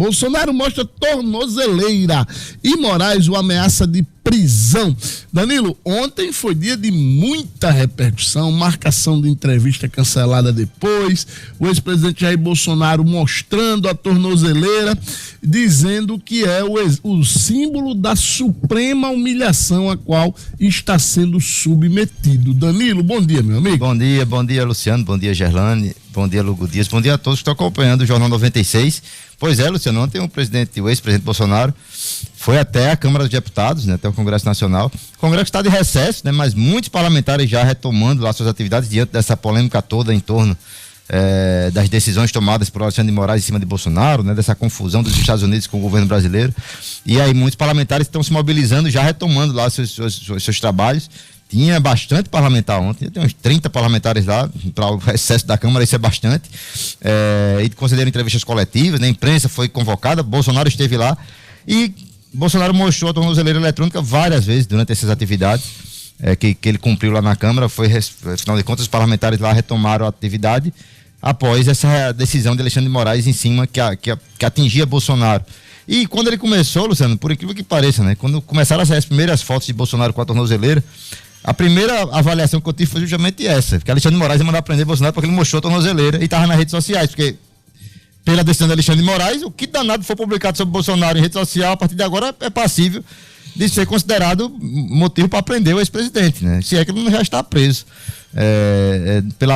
Bolsonaro mostra tornozeleira e Moraes o ameaça de prisão. Danilo, ontem foi dia de muita repercussão, marcação de entrevista cancelada depois, o ex-presidente Jair Bolsonaro mostrando a tornozeleira, dizendo que é o símbolo da suprema humilhação a qual está sendo submetido. Danilo, bom dia, meu amigo. Bom dia, Luciano, bom dia, Gerlane, bom dia, Lugo Dias, bom dia a todos que estão acompanhando o Jornal 96. Pois é, Luciano, ontem o ex-presidente Bolsonaro foi até a Câmara dos Deputados, né, até o Congresso Nacional. O Congresso está de recesso, né, mas muitos parlamentares já retomando lá suas atividades diante dessa polêmica toda em torno das decisões tomadas por Alexandre de Moraes em cima de Bolsonaro, né, dessa confusão dos Estados Unidos com o governo brasileiro. E aí muitos parlamentares estão se mobilizando, já retomando lá seus trabalhos. Tinha bastante parlamentar ontem, tem uns 30 parlamentares lá, para o recesso da Câmara, isso é bastante. E concederam entrevistas coletivas, né? A imprensa foi convocada, Bolsonaro esteve lá e Bolsonaro mostrou a tornozeleira eletrônica várias vezes durante essas atividades que ele cumpriu lá na Câmara. Afinal de contas, os parlamentares lá retomaram a atividade após essa decisão de Alexandre de Moraes em cima que atingia Bolsonaro. E quando ele começou, Luciano, por incrível que pareça, né? Quando começaram a sair as primeiras fotos de Bolsonaro com a tornozeleira, a primeira avaliação que eu tive foi justamente essa, que Alexandre de Moraes ia mandar prender Bolsonaro porque ele mostrou a tornozeleira e estava nas redes sociais, porque pela decisão de Alexandre de Moraes, o que danado for publicado sobre Bolsonaro em rede social, a partir de agora é passível de ser considerado motivo para prender o ex-presidente, né? Se é que ele não já está preso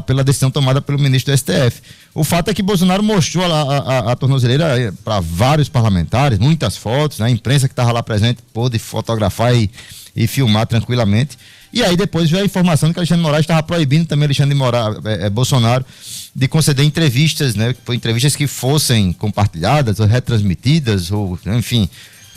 pela decisão tomada pelo ministro do STF. O fato é que Bolsonaro mostrou a tornozeleira para vários parlamentares, muitas fotos, né? A imprensa que estava lá presente pôde fotografar e filmar tranquilamente. E aí depois veio a informação de que Alexandre de Moraes estava proibindo também Bolsonaro de conceder entrevistas, né? Entrevistas que fossem compartilhadas ou retransmitidas ou, enfim,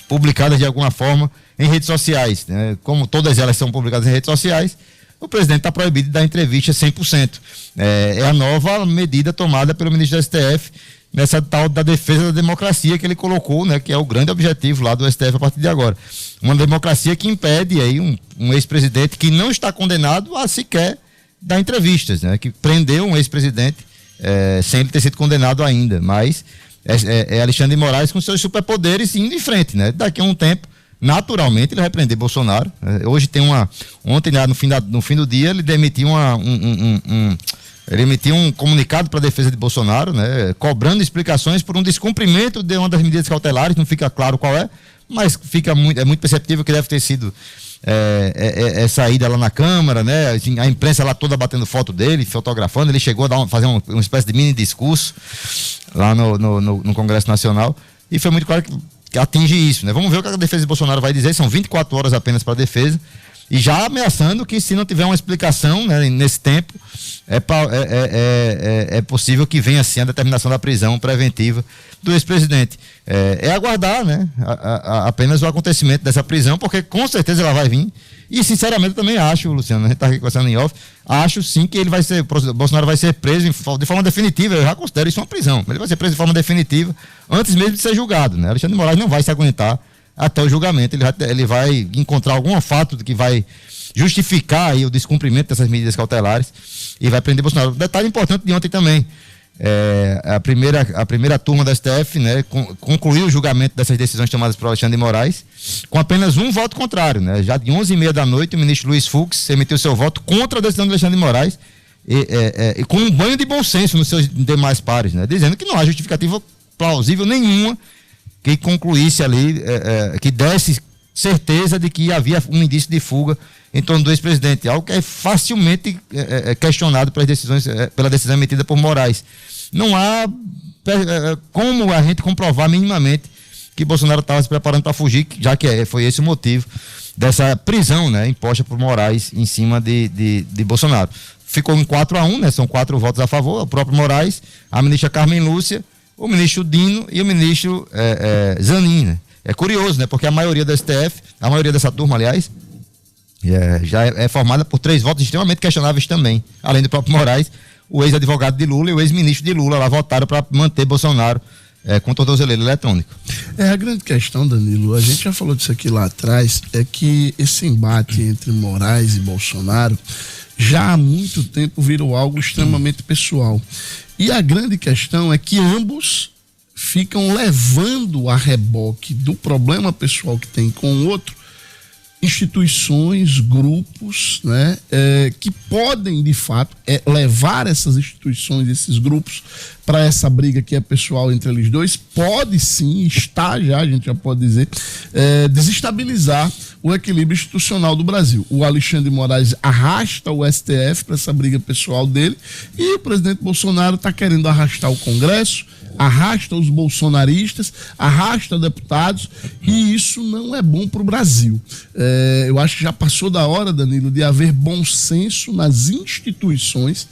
publicadas de alguma forma em redes sociais, né? Como todas elas são publicadas em redes sociais, o presidente está proibido de dar entrevista 100%. É a nova medida tomada pelo ministro do STF nessa tal da defesa da democracia que ele colocou, né? Que é o grande objetivo lá do STF a partir de agora. Uma democracia que impede aí um ex-presidente que não está condenado a sequer dar entrevistas, né? Que prendeu um ex-presidente sem ele ter sido condenado ainda, mas é Alexandre de Moraes com seus superpoderes indo em frente, né? Daqui a um tempo, naturalmente, ele vai prender Bolsonaro. Hoje tem ontem, no fim do dia, ele emitiu ele emitiu um comunicado para a defesa de Bolsonaro, né, cobrando explicações por um descumprimento de uma das medidas cautelares, não fica claro qual é, mas é muito perceptível que deve ter sido essa ida lá na Câmara, né, a imprensa lá toda batendo foto dele, fotografando. Ele chegou a fazer uma espécie de mini discurso lá no Congresso Nacional, e foi muito claro que atinge isso, né? Vamos ver o que a defesa de Bolsonaro vai dizer. São 24 horas apenas para a defesa, e já ameaçando que, se não tiver uma explicação, né, nesse tempo, é possível que venha assim a determinação da prisão preventiva do ex-presidente. Aguardar, né, apenas o acontecimento dessa prisão, porque com certeza ela vai vir. E sinceramente eu também acho, Luciano, a gente está aqui conversando em off, acho sim que Bolsonaro vai ser preso de forma definitiva. Eu já considero isso uma prisão. Ele vai ser preso de forma definitiva antes mesmo de ser julgado, né? Alexandre de Moraes não vai se aguentar até o julgamento. Ele vai encontrar algum fato que vai justificar aí o descumprimento dessas medidas cautelares e vai prender Bolsonaro. Detalhe importante de ontem também, a primeira turma da STF, né, concluiu o julgamento dessas decisões tomadas por Alexandre de Moraes com apenas um voto contrário, né? Já de 11h30 da noite, o ministro Luiz Fux emitiu seu voto contra a decisão de Alexandre de Moraes e com um banho de bom senso nos seus demais pares, né? Dizendo que não há justificativa plausível nenhuma que concluísse ali, que desse certeza de que havia um indício de fuga em torno do ex-presidente, algo que é facilmente questionado pela decisão emitida por Moraes. Não há como a gente comprovar minimamente que Bolsonaro estava se preparando para fugir, já que foi esse o motivo dessa prisão, né, imposta por Moraes em cima de Bolsonaro. Ficou em 4-1, né, são 4 votos a favor, o próprio Moraes, a ministra Carmen Lúcia, o ministro Dino e o ministro Zanin, né? É curioso, né? Porque a maioria do STF, a maioria dessa turma, aliás, já é formada por 3 votos extremamente questionáveis também. Além do próprio Moraes, o ex-advogado de Lula e o ex-ministro de Lula lá votaram para manter Bolsonaro com tornozeleira eletrônica. A grande questão, Danilo, a gente já falou disso aqui lá atrás, é que esse embate entre Moraes e Bolsonaro já há muito tempo virou algo extremamente pessoal. E a grande questão é que ambos ficam levando a reboque do problema pessoal que tem com o outro instituições, grupos, né, que podem, de fato, levar essas instituições, esses grupos, para essa briga que é pessoal entre eles dois, pode sim, está já, a gente já pode dizer, desestabilizar o equilíbrio institucional do Brasil. O Alexandre de Moraes arrasta o STF para essa briga pessoal dele e o presidente Bolsonaro está querendo arrastar o Congresso, arrasta os bolsonaristas, arrasta deputados, e isso não é bom para o Brasil. Eu acho que já passou da hora, Danilo, de haver bom senso nas instituições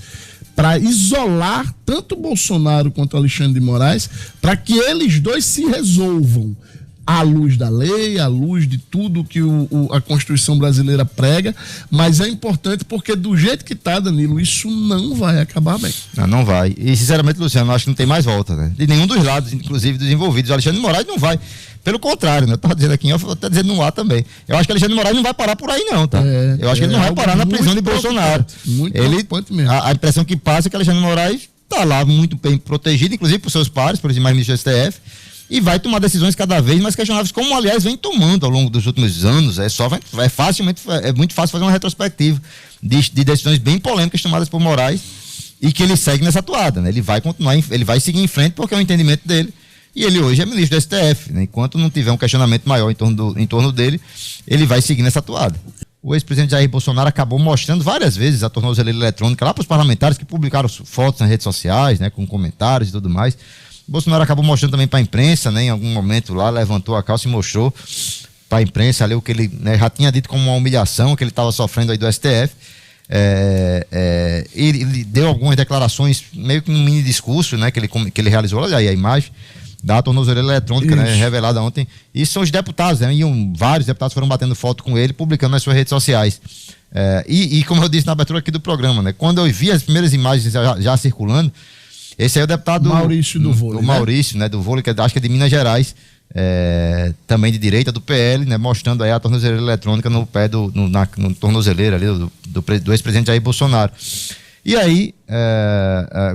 para isolar tanto Bolsonaro quanto Alexandre de Moraes, para que eles dois se resolvam à luz da lei, à luz de tudo que a Constituição brasileira prega, mas é importante porque do jeito que está, Danilo, isso não vai acabar bem. Não vai. E sinceramente, Luciano, eu acho que não tem mais volta, né? De nenhum dos lados, inclusive dos envolvidos. O Alexandre de Moraes não vai. Pelo contrário, né? Eu estava dizendo aqui, eu estou dizendo no ar também. Eu acho que Alexandre de Moraes não vai parar por aí não, tá? Eu acho que ele não vai parar na prisão de Bolsonaro. Muito preocupante mesmo. A impressão que passa é que Alexandre de Moraes está lá muito bem protegido, inclusive por seus pares, por exemplo, ministros do STF, e vai tomar decisões cada vez mais questionáveis, como aliás vem tomando ao longo dos últimos anos. É muito fácil fazer uma retrospectiva de decisões bem polêmicas tomadas por Moraes, e que ele segue nessa atuada, né? Ele vai continuar, ele vai seguir em frente porque é o entendimento dele, e ele hoje é ministro do STF, né? Enquanto não tiver um questionamento maior em torno dele, ele vai seguir nessa atuada. O ex-presidente Jair Bolsonaro acabou mostrando várias vezes a tornozeleira eletrônica lá para os parlamentares que publicaram fotos nas redes sociais, né, com comentários e tudo mais. Bolsonaro acabou mostrando também para a imprensa, né, em algum momento lá, levantou a calça e mostrou para a imprensa ali o que ele, né, já tinha dito como uma humilhação que ele estava sofrendo aí do STF. Ele deu algumas declarações, meio que um mini discurso, né, que ele realizou. Olha aí a imagem da tornozeleira eletrônica, né, revelada ontem. E são os deputados, né, vários deputados foram batendo foto com ele, publicando nas suas redes sociais. E como eu disse na abertura aqui do programa, né, quando eu vi as primeiras imagens já circulando, esse aí é o deputado Maurício do Vôlei, o Maurício, né, do Vôlei, que acho que é de Minas Gerais, também de direita do PL, né, mostrando aí a tornozeleira eletrônica no pé no tornozeleira ali do ex-presidente Jair Bolsonaro. E aí,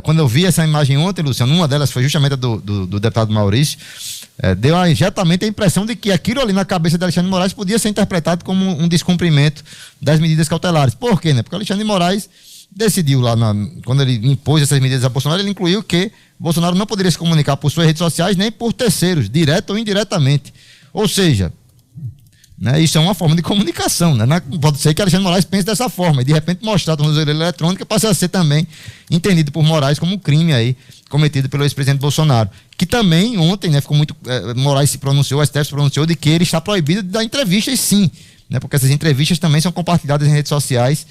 quando eu vi essa imagem ontem, Luciano, uma delas foi justamente a do deputado Maurício, deu exatamente a impressão de que aquilo ali na cabeça de Alexandre de Moraes podia ser interpretado como um descumprimento das medidas cautelares. Por quê, né? Porque Alexandre de Moraes decidiu lá, quando ele impôs essas medidas a Bolsonaro, ele incluiu que Bolsonaro não poderia se comunicar por suas redes sociais nem por terceiros, direto ou indiretamente. Ou seja, né, isso é uma forma de comunicação, né? Pode ser que Alexandre de Moraes pense dessa forma e de repente mostrar a tornozeleira eletrônica passa a ser também entendido por Moraes como um crime aí cometido pelo ex-presidente Bolsonaro, que também ontem, né, ficou muito, Moraes se pronunciou, o STF se pronunciou de que ele está proibido de dar entrevistas, sim, né, porque essas entrevistas também são compartilhadas em redes sociais,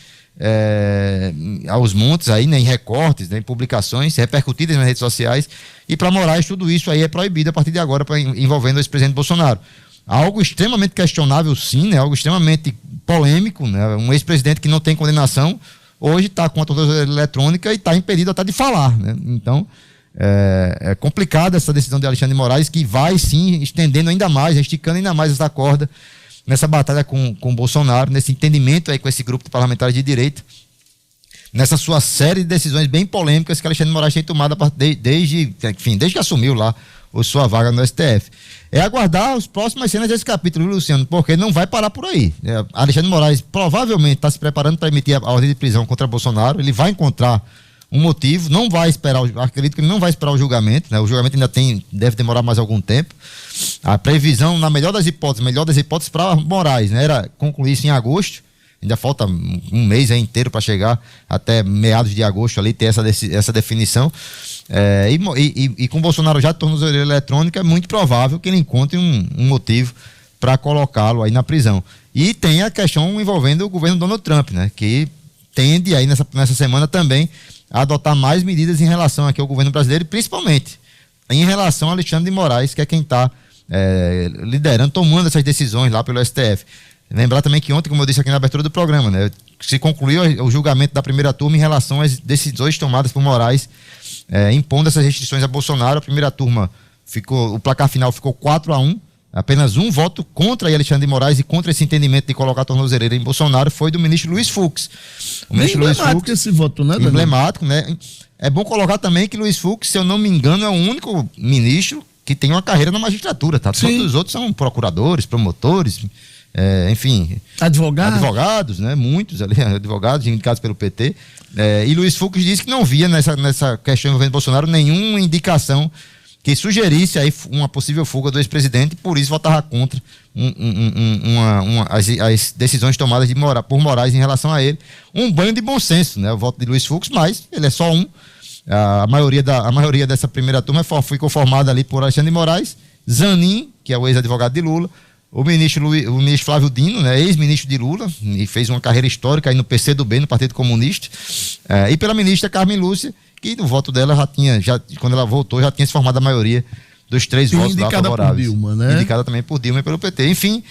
aos montes aí, né, em recortes, né, em publicações repercutidas nas redes sociais, e para Moraes tudo isso aí é proibido a partir de agora, envolvendo o ex-presidente Bolsonaro. Algo extremamente questionável, sim, né? Algo extremamente polêmico, né? Um ex-presidente que não tem condenação, hoje está com a tornozeleira eletrônica e está impedido até de falar, né? Então, é complicada essa decisão de Alexandre de Moraes, que vai, sim, estendendo ainda mais, esticando ainda mais essa corda nessa batalha com Bolsonaro, nesse entendimento aí com esse grupo de parlamentares de direita, nessa sua série de decisões bem polêmicas que Alexandre de Moraes tem tomado desde que assumiu lá sua vaga no STF. É aguardar as próximas cenas desse capítulo, Luciano, porque não vai parar por aí. Alexandre de Moraes provavelmente está se preparando para emitir a ordem de prisão contra Bolsonaro. Ele vai encontrar um motivo, não vai esperar, acredito que ele não vai esperar o julgamento, né? O julgamento ainda deve demorar mais algum tempo. A previsão, na melhor das hipóteses para Moraes, né, era concluir isso em agosto. Ainda falta um mês aí inteiro para chegar até meados de agosto ali, ter essa definição. E com Bolsonaro já de tornozeleira eletrônica, é muito provável que ele encontre um motivo para colocá-lo aí na prisão. E tem a questão envolvendo o governo Donald Trump, né, que tende aí nessa semana também a adotar mais medidas em relação aqui ao governo brasileiro, principalmente em relação a Alexandre de Moraes, que é quem está liderando, tomando essas decisões lá pelo STF. Lembrar também que ontem, como eu disse aqui na abertura do programa, né, se concluiu o julgamento da primeira turma em relação às decisões tomadas por Moraes, impondo essas restrições a Bolsonaro. A primeira turma o placar final ficou 4-1, apenas um voto contra Alexandre de Moraes e contra esse entendimento de colocar a tornozeleira em Bolsonaro foi do ministro Luiz Fux. Emblemático esse voto, né, Danilo? Emblemático, né? É bom colocar também que Luiz Fux, se eu não me engano, é o único ministro que tem uma carreira na magistratura, tá? Sim. Todos os outros são procuradores, promotores, enfim... Advogados, né? Muitos ali, advogados indicados pelo PT. E Luiz Fux disse que não via nessa questão envolvendo Bolsonaro nenhuma indicação que sugerisse aí uma possível fuga do ex-presidente, e por isso votava contra as decisões tomadas por Moraes em relação a ele. Um banho de bom senso, né? O voto de Luiz Fux, mas ele é só um. A maioria dessa primeira turma ficou formada ali por Alexandre de Moraes, Zanin, que é o ex-advogado de Lula, o ministro Flávio Dino, né, ex-ministro de Lula, e fez uma carreira histórica aí no PCdoB, no Partido Comunista, e pela ministra Carmen Lúcia, que no voto dela quando ela votou, já tinha se formado a maioria dos 3 votos lá favoráveis. Por Dilma, né? Indicada também por Dilma e pelo PT. Enfim,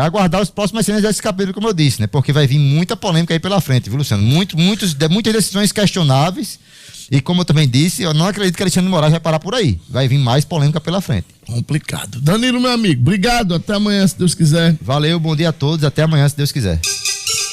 aguardar as próximas cenas desse capítulo, como eu disse, né? Porque vai vir muita polêmica aí pela frente, viu, Luciano? Muitas decisões questionáveis. E como eu também disse, eu não acredito que Alexandre de Moraes vai parar por aí. Vai vir mais polêmica pela frente. Complicado. Danilo, meu amigo, obrigado. Até amanhã, se Deus quiser. Valeu, bom dia a todos. Até amanhã, se Deus quiser.